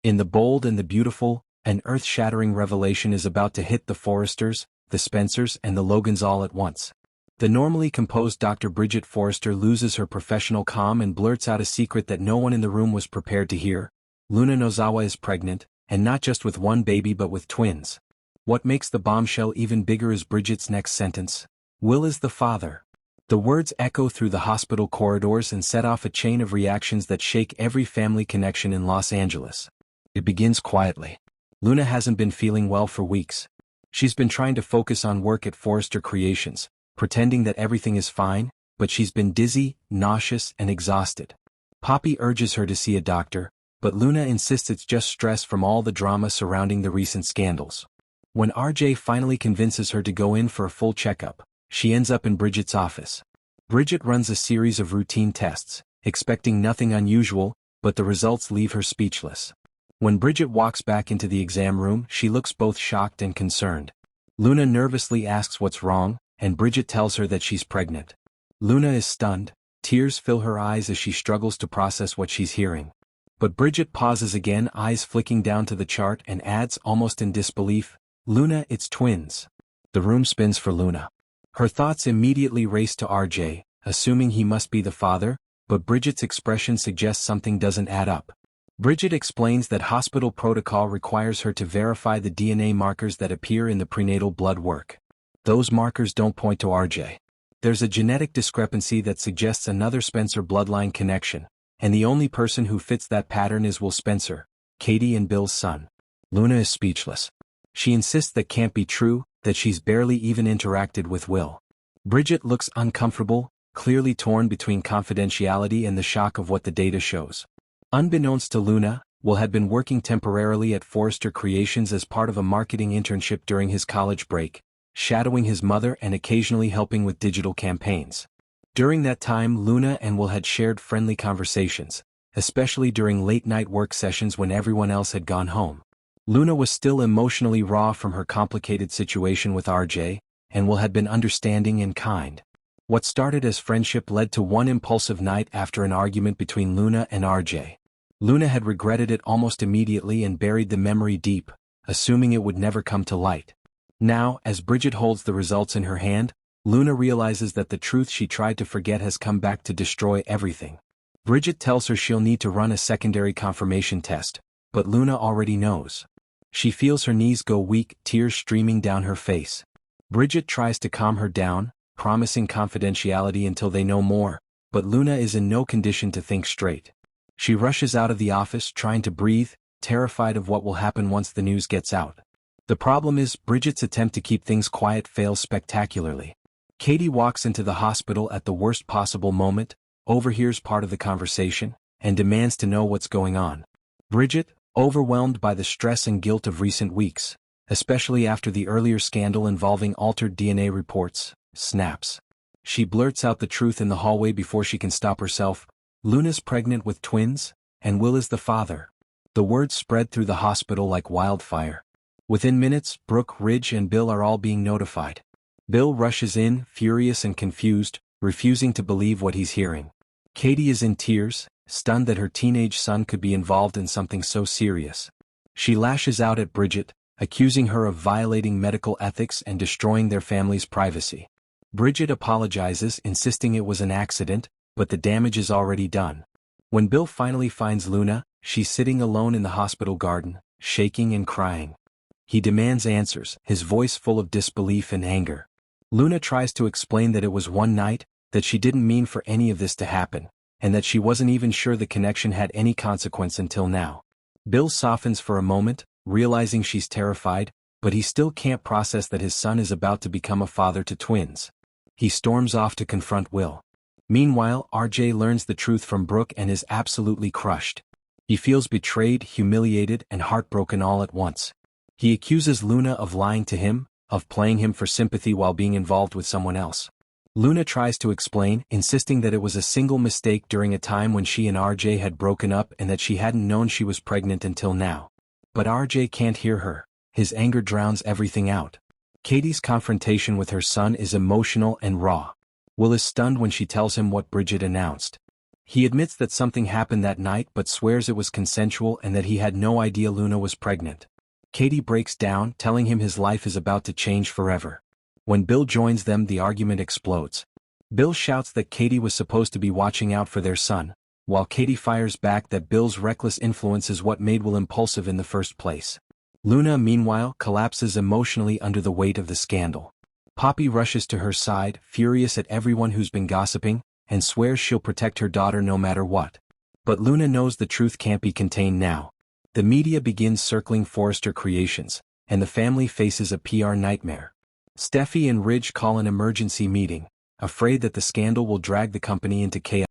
In the bold and the beautiful, an earth-shattering revelation is about to hit the Forresters, the Spencers and the Logans all at once. The normally composed Dr. Bridget Forrester loses her professional calm and blurts out a secret that no one in the room was prepared to hear. Luna Nozawa is pregnant, and not just with one baby but with twins. What makes the bombshell even bigger is Bridget's next sentence. Will is the father. The words echo through the hospital corridors and set off a chain of reactions that shake every family connection in Los Angeles. It begins quietly. Luna hasn't been feeling well for weeks. She's been trying to focus on work at Forrester Creations, pretending that everything is fine, but she's been dizzy, nauseous, and exhausted. Poppy urges her to see a doctor, but Luna insists it's just stress from all the drama surrounding the recent scandals. When RJ finally convinces her to go in for a full checkup, she ends up in Bridget's office. Bridget runs a series of routine tests, expecting nothing unusual, but the results leave her speechless. When Bridget walks back into the exam room, she looks both shocked and concerned. Luna nervously asks what's wrong, and Bridget tells her that she's pregnant. Luna is stunned, tears fill her eyes as she struggles to process what she's hearing. But Bridget pauses again, eyes flicking down to the chart, and adds, almost in disbelief, "Luna, it's twins." The room spins for Luna. Her thoughts immediately race to RJ, assuming he must be the father, but Bridget's expression suggests something doesn't add up. Bridget explains that hospital protocol requires her to verify the DNA markers that appear in the prenatal blood work. Those markers don't point to RJ. There's a genetic discrepancy that suggests another Spencer bloodline connection, and the only person who fits that pattern is Will Spencer, Katie and Bill's son. Luna is speechless. She insists that can't be true, that she's barely even interacted with Will. Bridget looks uncomfortable, clearly torn between confidentiality and the shock of what the data shows. Unbeknownst to Luna, Will had been working temporarily at Forrester Creations as part of a marketing internship during his college break, shadowing his mother and occasionally helping with digital campaigns. During that time, Luna and Will had shared friendly conversations, especially during late-night work sessions when everyone else had gone home. Luna was still emotionally raw from her complicated situation with RJ, and Will had been understanding and kind. What started as friendship led to one impulsive night after an argument between Luna and RJ. Luna had regretted it almost immediately and buried the memory deep, assuming it would never come to light. Now, as Bridget holds the results in her hand, Luna realizes that the truth she tried to forget has come back to destroy everything. Bridget tells her she'll need to run a secondary confirmation test, but Luna already knows. She feels her knees go weak, tears streaming down her face. Bridget tries to calm her down, promising confidentiality until they know more, but Luna is in no condition to think straight. She rushes out of the office trying to breathe, terrified of what will happen once the news gets out. The problem is, Bridget's attempt to keep things quiet fails spectacularly. Katie walks into the hospital at the worst possible moment, overhears part of the conversation, and demands to know what's going on. Bridget, overwhelmed by the stress and guilt of recent weeks, especially after the earlier scandal involving altered DNA reports, snaps. She blurts out the truth in the hallway before she can stop herself. Luna's pregnant with twins, and Will is the father. The words spread through the hospital like wildfire. Within minutes, Brooke, Ridge, and Bill are all being notified. Bill rushes in, furious and confused, refusing to believe what he's hearing. Katie is in tears, stunned that her teenage son could be involved in something so serious. She lashes out at Bridget, accusing her of violating medical ethics and destroying their family's privacy. Bridget apologizes, insisting it was an accident, but the damage is already done. When Bill finally finds Luna, she's sitting alone in the hospital garden, shaking and crying. He demands answers, his voice full of disbelief and anger. Luna tries to explain that it was one night, that she didn't mean for any of this to happen, and that she wasn't even sure the connection had any consequence until now. Bill softens for a moment, realizing she's terrified, but he still can't process that his son is about to become a father to twins. He storms off to confront Will. Meanwhile, RJ learns the truth from Brooke and is absolutely crushed. He feels betrayed, humiliated, and heartbroken all at once. He accuses Luna of lying to him, of playing him for sympathy while being involved with someone else. Luna tries to explain, insisting that it was a single mistake during a time when she and RJ had broken up and that she hadn't known she was pregnant until now. But RJ can't hear her. His anger drowns everything out. Katie's confrontation with her son is emotional and raw. Will is stunned when she tells him what Bridget announced. He admits that something happened that night but swears it was consensual and that he had no idea Luna was pregnant. Katie breaks down, telling him his life is about to change forever. When Bill joins them, the argument explodes. Bill shouts that Katie was supposed to be watching out for their son, while Katie fires back that Bill's reckless influence is what made Will impulsive in the first place. Luna, meanwhile, collapses emotionally under the weight of the scandal. Poppy rushes to her side, furious at everyone who's been gossiping, and swears she'll protect her daughter no matter what. But Luna knows the truth can't be contained now. The media begins circling Forrester Creations, and the family faces a PR nightmare. Steffi and Ridge call an emergency meeting, afraid that the scandal will drag the company into chaos.